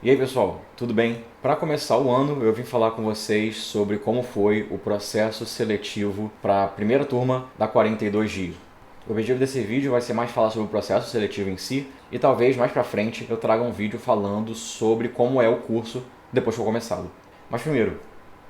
E aí pessoal, tudo bem? Para começar o ano, eu vim falar com vocês sobre como foi o processo seletivo para a primeira turma da 42 dias. O objetivo desse vídeo vai ser mais falar sobre o processo seletivo em si e talvez mais para frente eu traga um vídeo falando sobre como é o curso depois que for começado. Mas primeiro,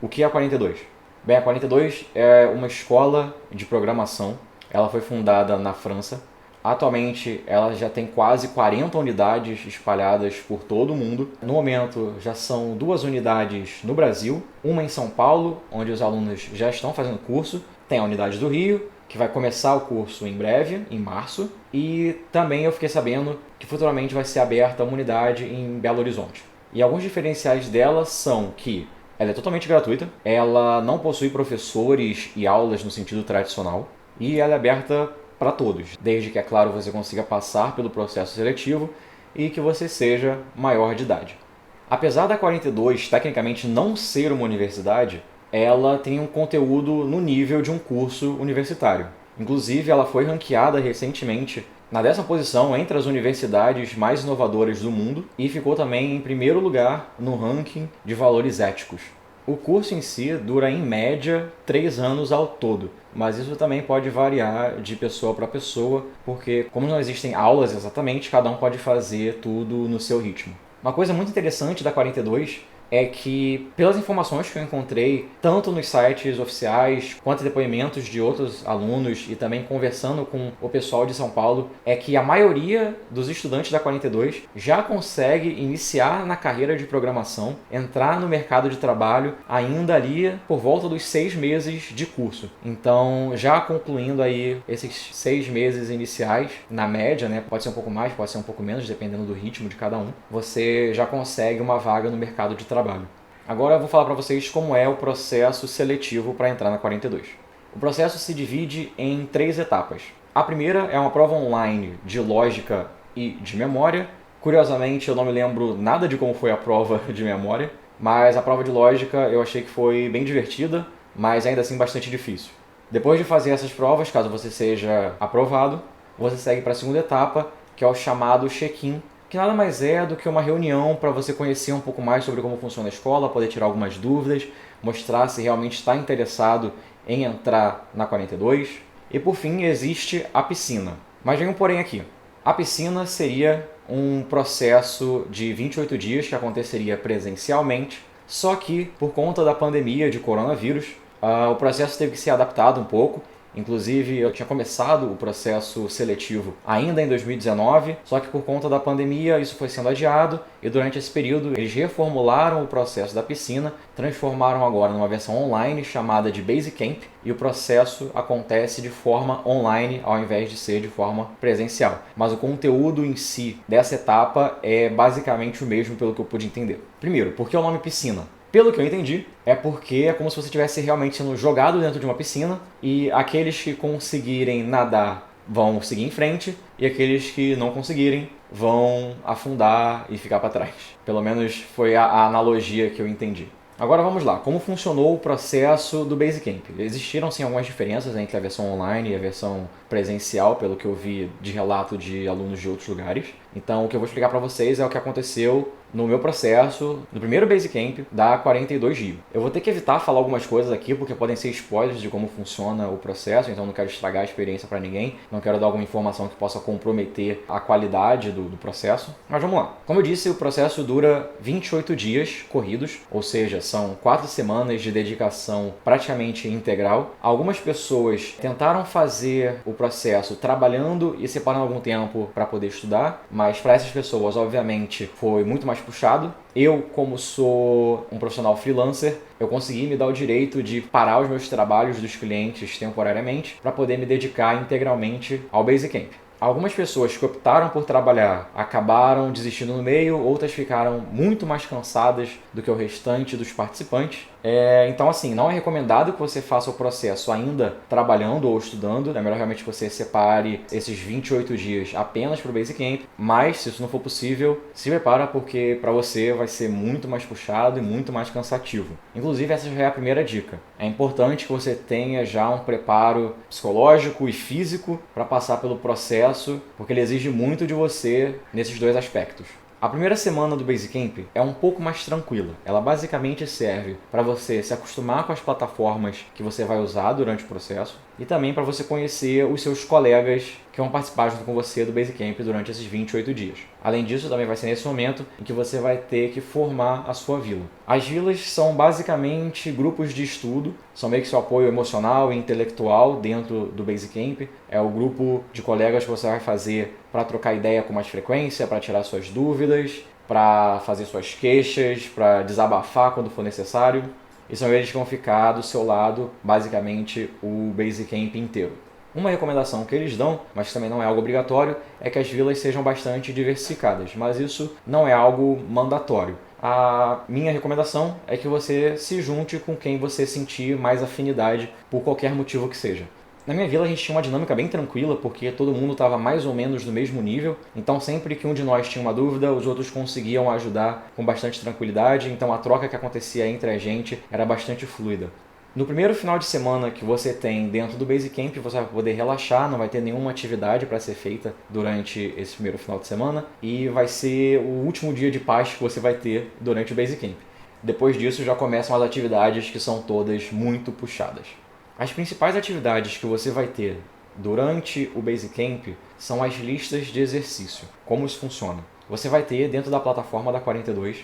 o que é a 42? Bem, a 42 é uma escola de programação. Ela foi fundada na França. Atualmente ela já tem quase 40 unidades espalhadas por todo o mundo. No momento já são 2 unidades no Brasil, uma em São Paulo, onde os alunos já estão fazendo curso. Tem a unidade do Rio, que vai começar o curso em breve, em março. E também eu fiquei sabendo que futuramente vai ser aberta uma unidade em Belo Horizonte. E alguns diferenciais dela são que ela é totalmente gratuita, ela não possui professores e aulas no sentido tradicional, e ela é aberta para todos, desde que, é claro, você consiga passar pelo processo seletivo e que você seja maior de idade. Apesar da 42 tecnicamente não ser uma universidade, ela tem um conteúdo no nível de um curso universitário. Inclusive, ela foi ranqueada recentemente na 10ª posição entre as universidades mais inovadoras do mundo e ficou também em primeiro lugar no ranking de valores éticos. O curso em si dura em média 3 anos ao todo, mas isso também pode variar de pessoa para pessoa, porque como não existem aulas exatamente, cada um pode fazer tudo no seu ritmo. Uma coisa muito interessante da 42 é que, pelas informações que eu encontrei, tanto nos sites oficiais, quanto depoimentos de outros alunos e também conversando com o pessoal de São Paulo, é que a maioria dos estudantes da 42 já consegue iniciar na carreira de programação, entrar no mercado de trabalho ainda ali por volta dos 6 meses de curso. Então, já concluindo aí esses 6 meses iniciais, na média, né, pode ser um pouco mais, pode ser um pouco menos, dependendo do ritmo de cada um, você já consegue uma vaga no mercado de trabalho. Agora eu vou falar para vocês como é o processo seletivo para entrar na 42. O processo se divide em 3 etapas. A primeira é uma prova online de lógica e de memória. Curiosamente, eu não me lembro nada de como foi a prova de memória, mas a prova de lógica eu achei que foi bem divertida, mas ainda assim bastante difícil. Depois de fazer essas provas, caso você seja aprovado, você segue para a segunda etapa, que é o chamado check-in, que nada mais é do que uma reunião para você conhecer um pouco mais sobre como funciona a escola, poder tirar algumas dúvidas, mostrar se realmente está interessado em entrar na 42. E por fim, existe a piscina. Mas vem um porém aqui. A piscina seria um processo de 28 dias que aconteceria presencialmente, só que por conta da pandemia de coronavírus, o processo teve que ser adaptado um pouco. Inclusive, eu tinha começado o processo seletivo ainda em 2019, só que por conta da pandemia isso foi sendo adiado e durante esse período eles reformularam o processo da piscina, transformaram agora numa versão online chamada de Basecamp e o processo acontece de forma online ao invés de ser de forma presencial. Mas o conteúdo em si dessa etapa é basicamente o mesmo pelo que eu pude entender. Primeiro, por que o nome piscina? Pelo que eu entendi, é porque é como se você estivesse realmente sendo jogado dentro de uma piscina e aqueles que conseguirem nadar vão seguir em frente e aqueles que não conseguirem vão afundar e ficar para trás. Pelo menos foi a analogia que eu entendi. Agora vamos lá, como funcionou o processo do Basecamp? Existiram sim algumas diferenças entre a versão online e a versão presencial, pelo que eu vi de relato de alunos de outros lugares. Então o que eu vou explicar para vocês é o que aconteceu no meu processo, no primeiro Basecamp da 42 Rio. Eu vou ter que evitar falar algumas coisas aqui, porque podem ser spoilers de como funciona o processo, então não quero estragar a experiência para ninguém, não quero dar alguma informação que possa comprometer a qualidade do processo. Mas vamos lá. Como eu disse, o processo dura 28 dias corridos, ou seja, são 4 semanas de dedicação praticamente integral. Algumas pessoas tentaram fazer o processo trabalhando e separando algum tempo para poder estudar, mas para essas pessoas, obviamente, foi muito mais puxado. Eu, como sou um profissional freelancer, eu consegui me dar o direito de parar os meus trabalhos dos clientes temporariamente para poder me dedicar integralmente ao Basecamp. Algumas pessoas que optaram por trabalhar acabaram desistindo no meio, outras ficaram muito mais cansadas do que o restante dos participantes. Então, assim, não é recomendado que você faça o processo ainda trabalhando ou estudando. É melhor realmente que você separe esses 28 dias apenas para o Basecamp. Mas, se isso não for possível, se prepara porque para você vai ser muito mais puxado e muito mais cansativo. Inclusive, essa já é a primeira dica. É importante que você tenha já um preparo psicológico e físico para passar pelo processo, porque ele exige muito de você nesses 2 aspectos. A primeira semana do Basecamp é um pouco mais tranquila. Ela basicamente serve para você se acostumar com as plataformas que você vai usar durante o processo e também para você conhecer os seus colegas que vão participar junto com você do Basecamp durante esses 28 dias. Além disso, também vai ser nesse momento em que você vai ter que formar a sua vila. As vilas são basicamente grupos de estudo, são meio que seu apoio emocional e intelectual dentro do Basecamp. É o grupo de colegas que você vai fazer para trocar ideia com mais frequência, para tirar suas dúvidas, para fazer suas queixas, para desabafar quando for necessário. E são eles que vão ficar do seu lado, basicamente, o Basecamp inteiro. Uma recomendação que eles dão, mas que também não é algo obrigatório, é que as vilas sejam bastante diversificadas, mas isso não é algo mandatório. A minha recomendação é que você se junte com quem você sentir mais afinidade por qualquer motivo que seja. Na minha vila a gente tinha uma dinâmica bem tranquila, porque todo mundo estava mais ou menos no mesmo nível, então sempre que um de nós tinha uma dúvida, os outros conseguiam ajudar com bastante tranquilidade, então a troca que acontecia entre a gente era bastante fluida. No primeiro final de semana que você tem dentro do Basecamp, você vai poder relaxar, não vai ter nenhuma atividade para ser feita durante esse primeiro final de semana e vai ser o último dia de paz que você vai ter durante o Basecamp. Depois disso já começam as atividades que são todas muito puxadas. As principais atividades que você vai ter durante o Basecamp são as listas de exercício. Como isso funciona? Você vai ter dentro da plataforma da 42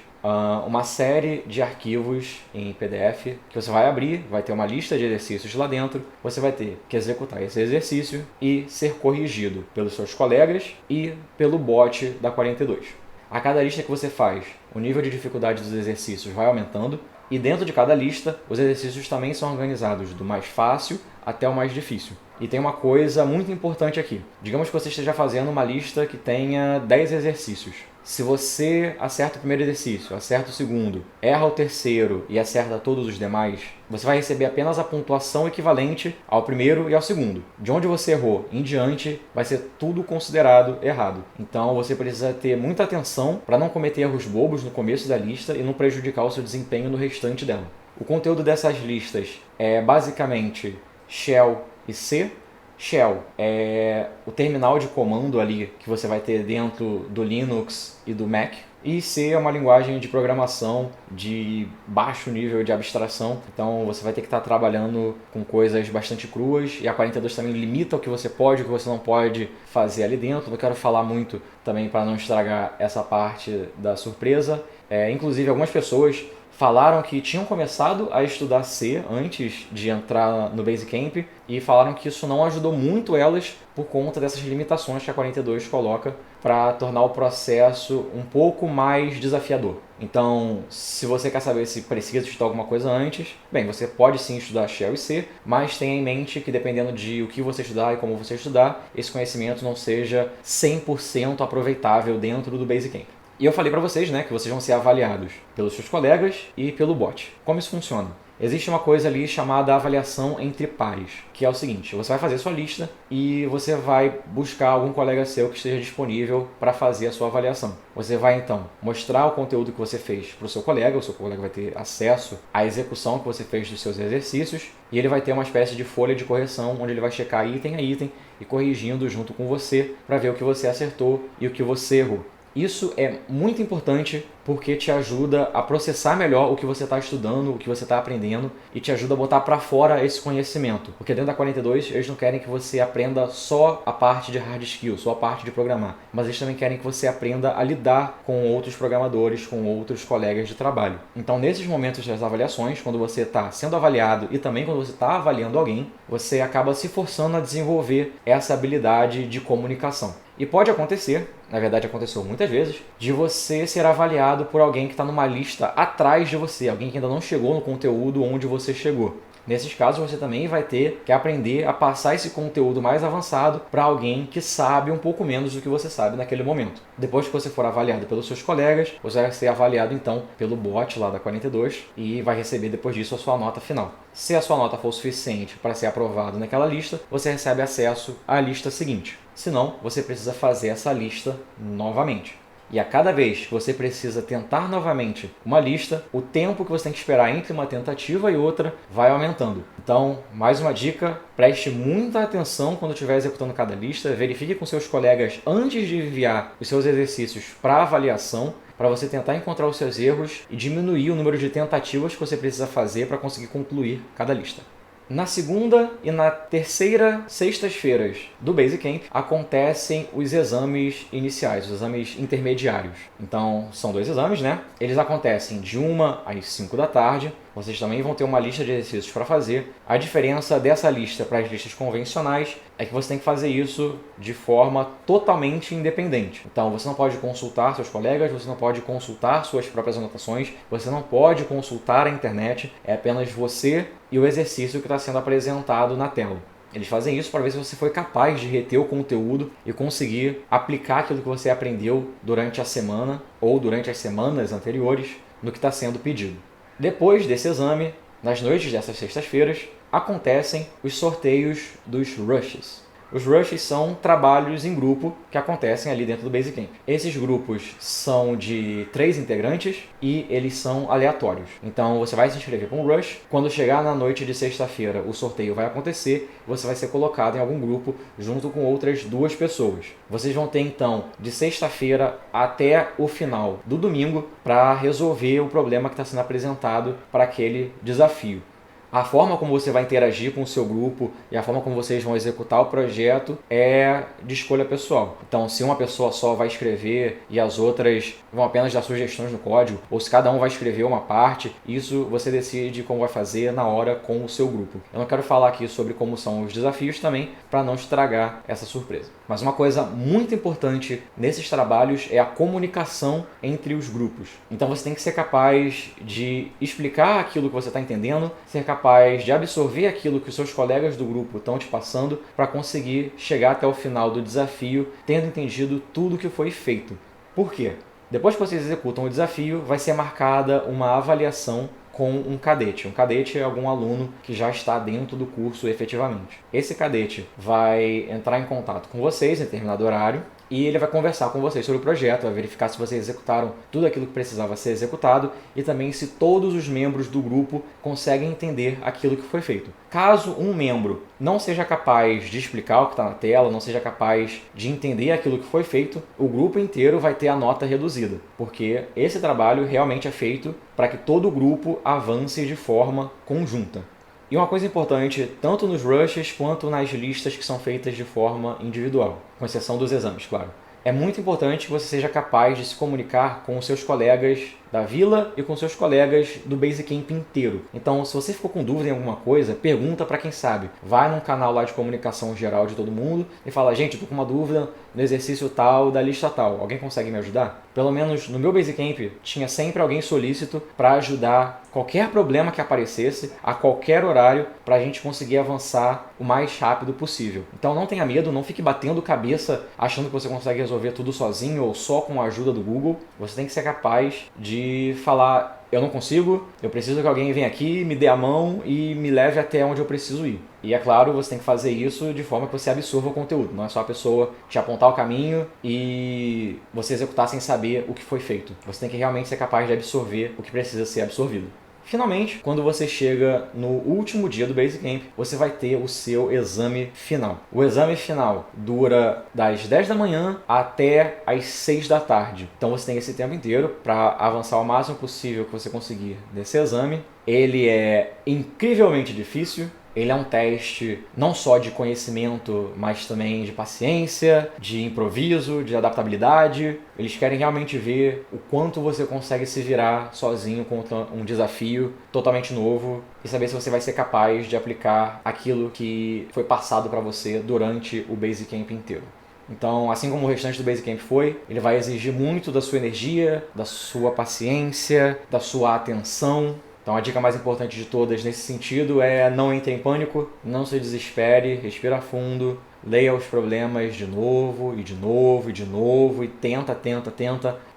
uma série de arquivos em PDF que você vai abrir, vai ter uma lista de exercícios lá dentro, você vai ter que executar esse exercício e ser corrigido pelos seus colegas e pelo bot da 42. A cada lista que você faz, o nível de dificuldade dos exercícios vai aumentando e dentro de cada lista, os exercícios também são organizados do mais fácil até o mais difícil. E tem uma coisa muito importante aqui. Digamos que você esteja fazendo uma lista que tenha 10 exercícios. Se você acerta o primeiro exercício, acerta o segundo, erra o terceiro e acerta todos os demais, você vai receber apenas a pontuação equivalente ao primeiro e ao segundo. De onde você errou em diante, vai ser tudo considerado errado. Então você precisa ter muita atenção para não cometer erros bobos no começo da lista e não prejudicar o seu desempenho no restante dela. O conteúdo dessas listas é basicamente Shell e C. Shell é o terminal de comando ali que você vai ter dentro do Linux e do Mac. E C é uma linguagem de programação de baixo nível de abstração. Então você vai ter que estar trabalhando com coisas bastante cruas. E a 42 também limita o que você pode e o que você não pode fazer ali dentro. Não quero falar muito também para não estragar essa parte da surpresa. Inclusive algumas pessoas falaram que tinham começado a estudar C antes de entrar no Basecamp e falaram que isso não ajudou muito elas por conta dessas limitações que a 42 coloca para tornar o processo um pouco mais desafiador. Então, se você quer saber se precisa estudar alguma coisa antes, bem, você pode sim estudar Shell e C, mas tenha em mente que dependendo de o que você estudar e como você estudar, esse conhecimento não seja 100% aproveitável dentro do Basecamp. E eu falei para vocês, né, que vocês vão ser avaliados pelos seus colegas e pelo bot. Como isso funciona? Existe uma coisa ali chamada avaliação entre pares, que é o seguinte: você vai fazer sua lista e você vai buscar algum colega seu que esteja disponível para fazer a sua avaliação. Você vai então mostrar o conteúdo que você fez para o seu colega vai ter acesso à execução que você fez dos seus exercícios e ele vai ter uma espécie de folha de correção onde ele vai checar item a item e corrigindo junto com você para ver o que você acertou e o que você errou. Isso é muito importante porque te ajuda a processar melhor o que você está estudando, o que você está aprendendo e te ajuda a botar para fora esse conhecimento. Porque dentro da 42 eles não querem que você aprenda só a parte de hard skills, só a parte de programar, mas eles também querem que você aprenda a lidar com outros programadores, com outros colegas de trabalho. Então nesses momentos das avaliações, quando você está sendo avaliado e também quando você está avaliando alguém, você acaba se forçando a desenvolver essa habilidade de comunicação. E pode acontecer, na verdade aconteceu muitas vezes, de você ser avaliado por alguém que está numa lista atrás de você, alguém que ainda não chegou no conteúdo onde você chegou. Nesses casos você também vai ter que aprender a passar esse conteúdo mais avançado para alguém que sabe um pouco menos do que você sabe naquele momento. Depois que você for avaliado pelos seus colegas, você vai ser avaliado então pelo bot lá da 42 e vai receber depois disso a sua nota final. Se a sua nota for suficiente para ser aprovado naquela lista, você recebe acesso à lista seguinte. Se não, você precisa fazer essa lista novamente. E a cada vez que você precisa tentar novamente uma lista, o tempo que você tem que esperar entre uma tentativa e outra vai aumentando. Então, mais uma dica, preste muita atenção quando estiver executando cada lista, verifique com seus colegas antes de enviar os seus exercícios para avaliação, para você tentar encontrar os seus erros e diminuir o número de tentativas que você precisa fazer para conseguir concluir cada lista. Na segunda e na terceira sextas-feiras do Basecamp acontecem os exames iniciais, os exames intermediários. Então, são 2 exames, né? Eles acontecem de 1 às 5 da tarde. Vocês também vão ter uma lista de exercícios para fazer. A diferença dessa lista para as listas convencionais é que você tem que fazer isso de forma totalmente independente. Então, você não pode consultar seus colegas, você não pode consultar suas próprias anotações, você não pode consultar a internet, é apenas você e o exercício que está sendo apresentado na tela. Eles fazem isso para ver se você foi capaz de reter o conteúdo e conseguir aplicar aquilo que você aprendeu durante a semana ou durante as semanas anteriores no que está sendo pedido. Depois desse exame, nas noites dessas sextas-feiras, acontecem os sorteios dos rushes. Os rushes são trabalhos em grupo que acontecem ali dentro do Basecamp. Esses grupos são de 3 integrantes e eles são aleatórios. Então você vai se inscrever para um rush, quando chegar na noite de sexta-feira o sorteio vai acontecer, você vai ser colocado em algum grupo junto com outras 2 pessoas. Vocês vão ter então de sexta-feira até o final do domingo para resolver o problema que está sendo apresentado para aquele desafio. A forma como você vai interagir com o seu grupo e a forma como vocês vão executar o projeto é de escolha pessoal. Então, se uma pessoa só vai escrever e as outras vão apenas dar sugestões no código, ou se cada um vai escrever uma parte, isso você decide como vai fazer na hora com o seu grupo. Eu não quero falar aqui sobre como são os desafios também, para não estragar essa surpresa. Mas uma coisa muito importante nesses trabalhos é a comunicação entre os grupos. Então você tem que ser capaz de explicar aquilo que você está entendendo, ser capaz de absorver aquilo que os seus colegas do grupo estão te passando para conseguir chegar até o final do desafio tendo entendido tudo que foi feito. Por quê? Depois que vocês executam o desafio, vai ser marcada uma avaliação com um cadete. Um cadete é algum aluno que já está dentro do curso efetivamente. Esse cadete vai entrar em contato com vocês em determinado horário e ele vai conversar com vocês sobre o projeto, vai verificar se vocês executaram tudo aquilo que precisava ser executado e também se todos os membros do grupo conseguem entender aquilo que foi feito. Caso um membro não seja capaz de explicar o que está na tela, não seja capaz de entender aquilo que foi feito, o grupo inteiro vai ter a nota reduzida, porque esse trabalho realmente é feito para que todo o grupo avance de forma conjunta. E uma coisa importante, tanto nos rushes quanto nas listas que são feitas de forma individual, com exceção dos exames, claro. É muito importante que você seja capaz de se comunicar com os seus colegas da vila e com seus colegas do Basecamp inteiro. Então, se você ficou com dúvida em alguma coisa, pergunta para quem sabe. Vai num canal lá de comunicação geral de todo mundo e fala, gente, eu tô com uma dúvida no exercício tal, da lista tal. Alguém consegue me ajudar? Pelo menos no meu Basecamp tinha sempre alguém solícito para ajudar qualquer problema que aparecesse, a qualquer horário, para a gente conseguir avançar o mais rápido possível. Então não tenha medo, não fique batendo cabeça achando que você consegue resolver tudo sozinho ou só com a ajuda do Google. Você tem que ser capaz de falar, eu não consigo, eu preciso que alguém venha aqui, me dê a mão e me leve até onde eu preciso ir. E é claro, você tem que fazer isso de forma que você absorva o conteúdo. Não é só a pessoa te apontar o caminho e você executar sem saber o que foi feito. Você tem que realmente ser capaz de absorver o que precisa ser absorvido. Finalmente, quando você chega no último dia do Basecamp, você vai ter o seu exame final. O exame final dura das 10 da manhã até as 6 da tarde. Então você tem esse tempo inteiro para avançar o máximo possível que você conseguir nesse exame. Ele é incrivelmente difícil. Ele é um teste não só de conhecimento, mas também de paciência, de improviso, de adaptabilidade. Eles querem realmente ver o quanto você consegue se virar sozinho contra um desafio totalmente novo e saber se você vai ser capaz de aplicar aquilo que foi passado para você durante o Basecamp inteiro. Então, assim como o restante do Basecamp foi, ele vai exigir muito da sua energia, da sua paciência, da sua atenção. Então a dica mais importante de todas nesse sentido é não entre em pânico, não se desespere, respira fundo, leia os problemas de novo e de novo e de novo e tenta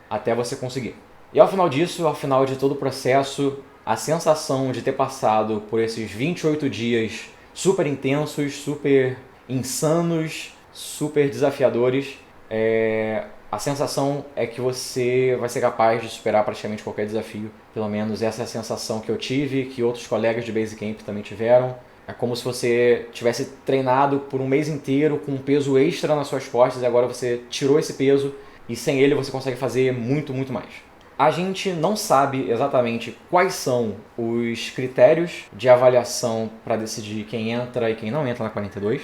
até você conseguir. E ao final disso, ao final de todo o processo, a sensação de ter passado por esses 28 dias super intensos, super insanos, super desafiadores é a sensação é que você vai ser capaz de superar praticamente qualquer desafio. Pelo menos essa é a sensação que eu tive, que outros colegas de Basecamp também tiveram. É como se você tivesse treinado por um mês inteiro com um peso extra nas suas costas e agora você tirou esse peso e sem ele você consegue fazer muito, muito mais. A gente não sabe exatamente quais são os critérios de avaliação para decidir quem entra e quem não entra na 42.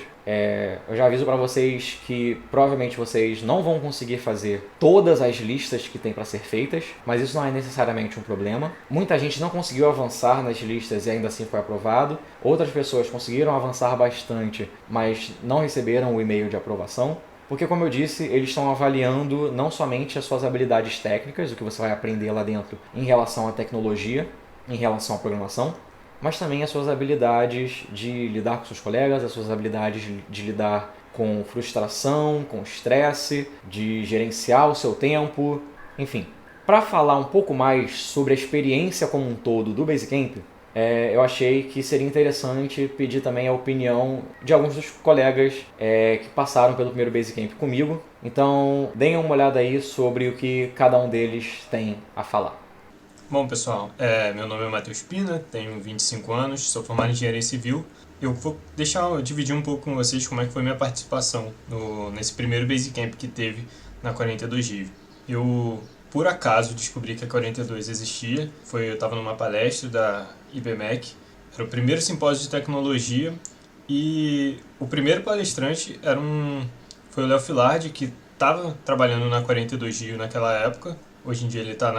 Eu já aviso para vocês que provavelmente vocês não vão conseguir fazer todas as listas que tem para ser feitas, mas isso não é necessariamente um problema. Muita gente não conseguiu avançar nas listas e ainda assim foi aprovado. Outras pessoas conseguiram avançar bastante, mas não receberam o e-mail de aprovação. Porque, como eu disse, eles estão avaliando não somente as suas habilidades técnicas, o que você vai aprender lá dentro em relação à tecnologia, em relação à programação, mas também as suas habilidades de lidar com seus colegas, as suas habilidades de lidar com frustração, com estresse, de gerenciar o seu tempo, enfim. Para falar um pouco mais sobre a experiência como um todo do Basecamp, eu achei que seria interessante pedir também a opinião de alguns dos colegas que passaram pelo primeiro Basecamp comigo. Então, deem uma olhada aí sobre o que cada um deles tem a falar. Bom, pessoal, meu nome é Matheus Pina, tenho 25 anos, sou formado em Engenharia Civil. Eu vou dividir um pouco com vocês como é que foi minha participação nesse primeiro Basecamp que teve na 42 GIV. Eu, por acaso, descobri que a 42 existia. Eu estava numa palestra da IBMEC, era o primeiro simpósio de tecnologia e o primeiro palestrante foi o Léo Filardi, que estava trabalhando na 42 GIV naquela época. Hoje em dia ele está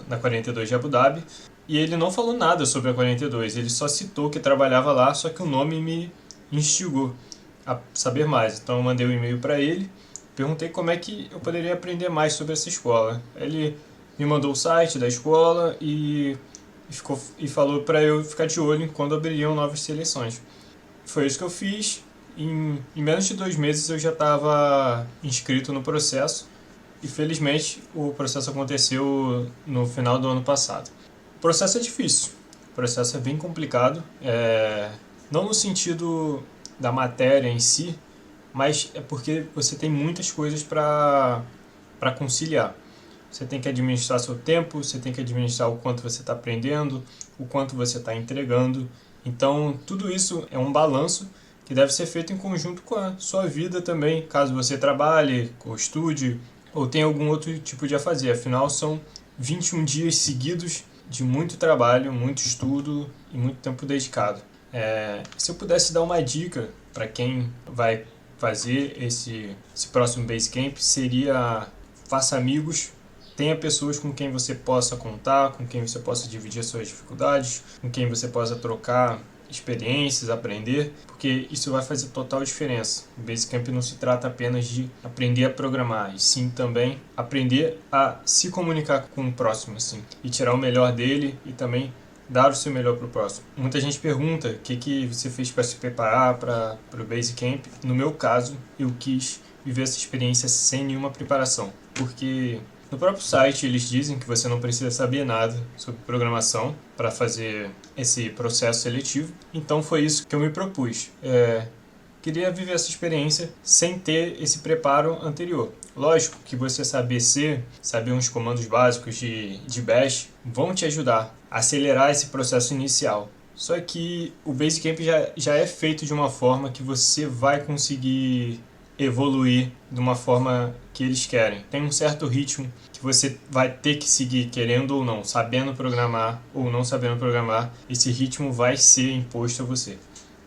na 42 de Abu Dhabi. E ele não falou nada sobre a 42, ele só citou que trabalhava lá, só que o nome me instigou a saber mais. Então eu mandei um e-mail para ele, perguntei como é que eu poderia aprender mais sobre essa escola. Ele me mandou o site da escola e falou para eu ficar de olho quando abririam novas seleções. Foi isso que eu fiz. Em menos de 2 meses eu já estava inscrito no processo e felizmente o processo aconteceu no final do ano passado. O processo é difícil, o processo é bem complicado, não no sentido da matéria em si, mas é porque você tem muitas coisas para conciliar. Você tem que administrar seu tempo, você tem que administrar o quanto você está aprendendo, o quanto você está entregando. Então, tudo isso é um balanço que deve ser feito em conjunto com a sua vida também, caso você trabalhe, ou estude, ou tenha algum outro tipo de a fazer. Afinal, são 21 dias seguidos de muito trabalho, muito estudo e muito tempo dedicado. Se eu pudesse dar uma dica para quem vai fazer esse próximo Basecamp, seria: faça amigos, tenha pessoas com quem você possa contar, com quem você possa dividir suas dificuldades, com quem você possa trocar experiências, aprender, porque isso vai fazer total diferença. O Basecamp não se trata apenas de aprender a programar, e sim também aprender a se comunicar com o próximo, assim, e tirar o melhor dele e também dar o seu melhor para o próximo. Muita gente pergunta o que você fez para se preparar para o Basecamp. No meu caso, eu quis viver essa experiência sem nenhuma preparação, porque no próprio site eles dizem que você não precisa saber nada sobre programação para fazer esse processo seletivo. Então foi isso que eu me propus. Queria viver essa experiência sem ter esse preparo anterior. Lógico que você saber uns comandos básicos de Bash vão te ajudar a acelerar esse processo inicial. Só que o Basecamp já é feito de uma forma que você vai conseguir evoluir de uma forma que eles querem. Tem um certo ritmo que você vai ter que seguir, querendo ou não, sabendo programar ou não sabendo programar, esse ritmo vai ser imposto a você.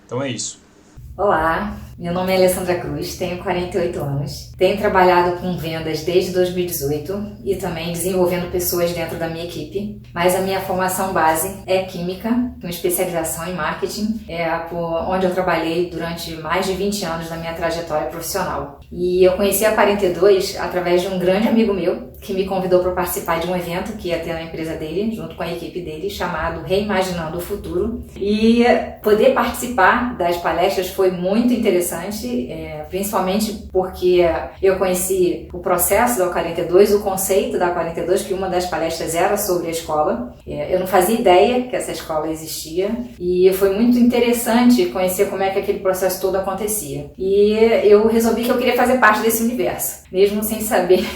Então é isso. Olá, meu nome é Alessandra Cruz, tenho 48 anos, tenho trabalhado com vendas desde 2018 e também desenvolvendo pessoas dentro da minha equipe, mas a minha formação base é química, com especialização em marketing, onde eu trabalhei durante mais de 20 anos na minha trajetória profissional. E eu conheci a 42 através de um grande amigo meu, que me convidou para participar de um evento que ia ter na empresa dele, junto com a equipe dele, chamado Reimaginando o Futuro. E poder participar das palestras foi muito interessante, principalmente porque eu conheci o processo da 42, o conceito da 42, que uma das palestras era sobre a escola. Eu não fazia ideia que essa escola existia e foi muito interessante conhecer como é que aquele processo todo acontecia. E eu resolvi que eu queria fazer parte desse universo, mesmo sem saber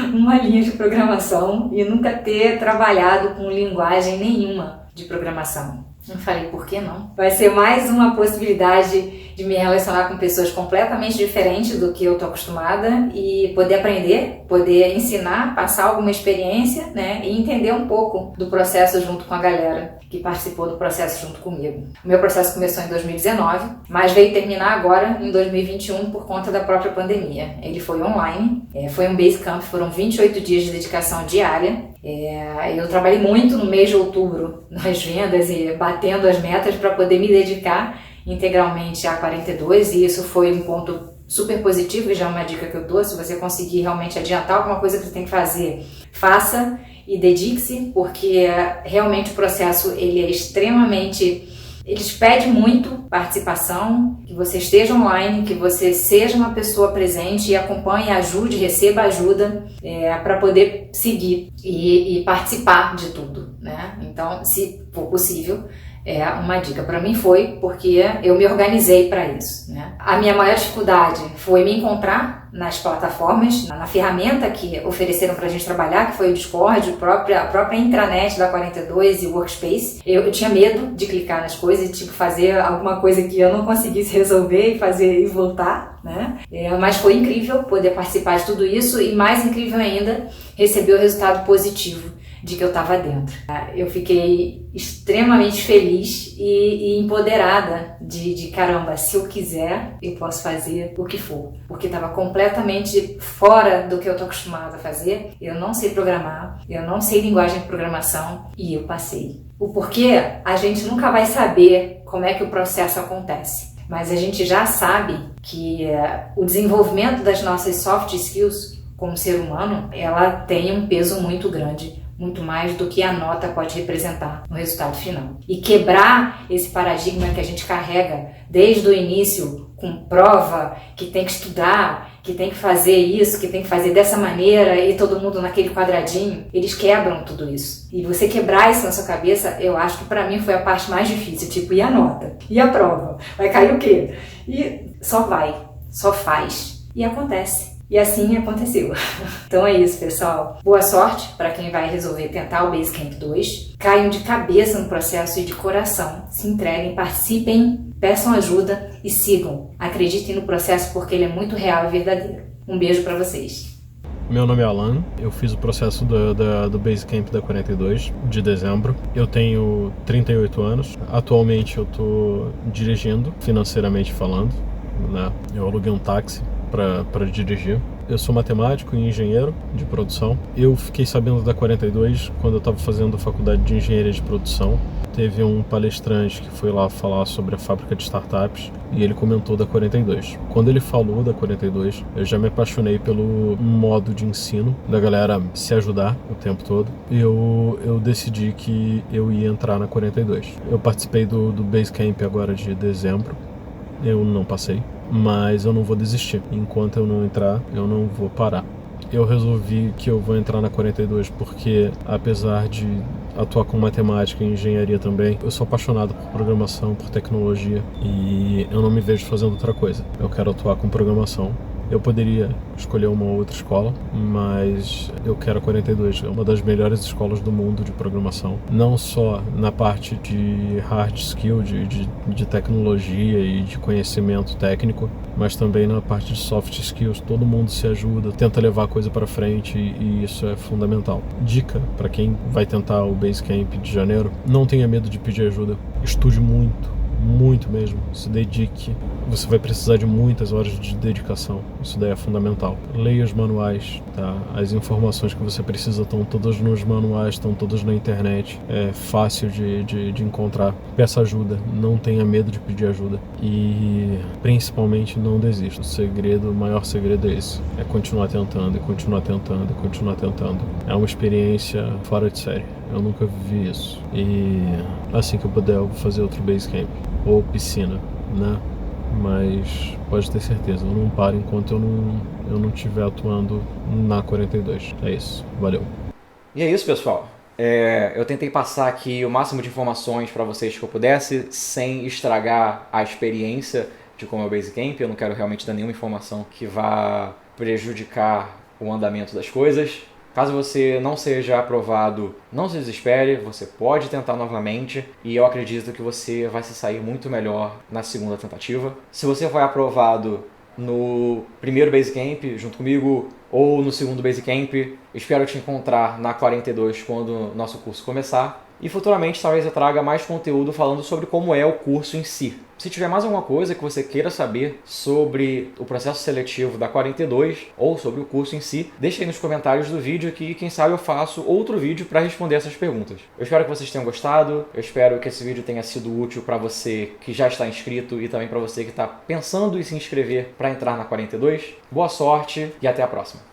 uma linha de programação e nunca ter trabalhado com linguagem nenhuma de programação. Eu falei, por que não? Vai ser mais uma possibilidade de me relacionar com pessoas completamente diferentes do que eu tô acostumada e poder aprender, poder ensinar, passar alguma experiência, né? E entender um pouco do processo junto com a galera que participou do processo junto comigo. O meu processo começou em 2019, mas veio terminar agora em 2021 por conta da própria pandemia. Ele foi online, foi um Basecamp, foram 28 dias de dedicação diária. Eu trabalhei muito no mês de outubro nas vendas e batendo as metas para poder me dedicar integralmente a 42, e isso foi um ponto super positivo e já é uma dica que eu dou. Se você conseguir realmente adiantar alguma coisa que você tem que fazer, faça e dedique-se, porque realmente o processo ele é extremamente... Eles pedem muito participação, que você esteja online, que você seja uma pessoa presente e acompanhe, ajude, receba ajuda para poder seguir e participar de tudo, né? Então, se for possível, uma dica para mim foi porque eu me organizei para isso, né? A minha maior dificuldade foi me encontrar nas plataformas, na ferramenta que ofereceram para a gente trabalhar, que foi o Discord, a própria intranet da 42 e o Workspace. Eu tinha medo de clicar nas coisas e fazer alguma coisa que eu não conseguisse resolver e fazer e voltar, né? Mas foi incrível poder participar de tudo isso e, mais incrível ainda, receber o resultado positivo de que eu estava dentro. Eu fiquei extremamente feliz e empoderada de caramba, se eu quiser, eu posso fazer o que for, porque estava completamente fora do que eu tô acostumada a fazer. Eu não sei programar, eu não sei linguagem de programação e eu passei. O porquê a gente nunca vai saber como é que o processo acontece, mas a gente já sabe que o desenvolvimento das nossas soft skills como ser humano, ela tem um peso muito grande, muito mais do que a nota pode representar no resultado final. E quebrar esse paradigma que a gente carrega desde o início, com prova, que tem que estudar, que tem que fazer isso, que tem que fazer dessa maneira e todo mundo naquele quadradinho, eles quebram tudo isso. E você quebrar isso na sua cabeça, eu acho que pra mim foi a parte mais difícil, e a nota? E a prova? Vai cair o quê? E só vai, só faz. E acontece. E assim aconteceu. Então é isso, pessoal. Boa sorte para quem vai resolver tentar o Basecamp 2. Caiam de cabeça no processo e de coração. Se entreguem, participem, peçam ajuda e sigam. Acreditem no processo porque ele é muito real e verdadeiro. Um beijo para vocês. Meu nome é Alan, eu fiz o processo do Basecamp da 42 de dezembro. Eu tenho 38 anos. Atualmente eu estou dirigindo, financeiramente falando, né? Eu aluguei um táxi para dirigir. Eu sou matemático e engenheiro de produção. Eu fiquei sabendo da 42 quando eu estava fazendo faculdade de engenharia de produção. Teve um palestrante que foi lá falar sobre a fábrica de startups e ele comentou da 42. Quando ele falou da 42, eu já me apaixonei pelo modo de ensino da galera se ajudar o tempo todo. Eu decidi que eu ia entrar na 42. Eu participei do Basecamp agora de dezembro. Eu não passei, mas eu não vou desistir. Enquanto eu não entrar, eu não vou parar. Eu resolvi que eu vou entrar na 42 porque, apesar de atuar com matemática e engenharia também, eu sou apaixonado por programação, por tecnologia, e eu não me vejo fazendo outra coisa. Eu quero atuar com programação. Eu poderia escolher uma outra escola, mas eu quero a 42. É uma das melhores escolas do mundo de programação. Não só na parte de hard skill, de tecnologia e de conhecimento técnico, mas também na parte de soft skills. Todo mundo se ajuda, tenta levar a coisa para frente e isso é fundamental. Dica para quem vai tentar o Basecamp de janeiro: não tenha medo de pedir ajuda. Estude muito mesmo, se dedique. Você vai precisar de muitas horas de dedicação, isso daí é fundamental. Leia os manuais, tá? As informações que você precisa estão todas nos manuais, estão todas na internet, é fácil de encontrar. Peça ajuda, não tenha medo de pedir ajuda e principalmente não desista. O maior segredo é esse, é continuar tentando e continuar tentando e continuar tentando. É uma experiência fora de série. Eu nunca vivi isso. E assim que eu puder, eu vou fazer outro Basecamp. Ou piscina, né? Mas pode ter certeza, eu não paro enquanto eu não estiver atuando na 42. É isso. Valeu. E é isso, pessoal. Eu tentei passar aqui o máximo de informações para vocês que eu pudesse, sem estragar a experiência de como é o Basecamp. Eu não quero realmente dar nenhuma informação que vá prejudicar o andamento das coisas. Caso você não seja aprovado, não se desespere, você pode tentar novamente e eu acredito que você vai se sair muito melhor na segunda tentativa. Se você foi aprovado no primeiro Basecamp junto comigo ou no segundo Basecamp, espero te encontrar na 42 quando nosso curso começar. E futuramente talvez eu traga mais conteúdo falando sobre como é o curso em si. Se tiver mais alguma coisa que você queira saber sobre o processo seletivo da 42 ou sobre o curso em si, deixe aí nos comentários do vídeo que quem sabe eu faço outro vídeo para responder essas perguntas. Eu espero que vocês tenham gostado, eu espero que esse vídeo tenha sido útil para você que já está inscrito e também para você que está pensando em se inscrever para entrar na 42. Boa sorte e até a próxima!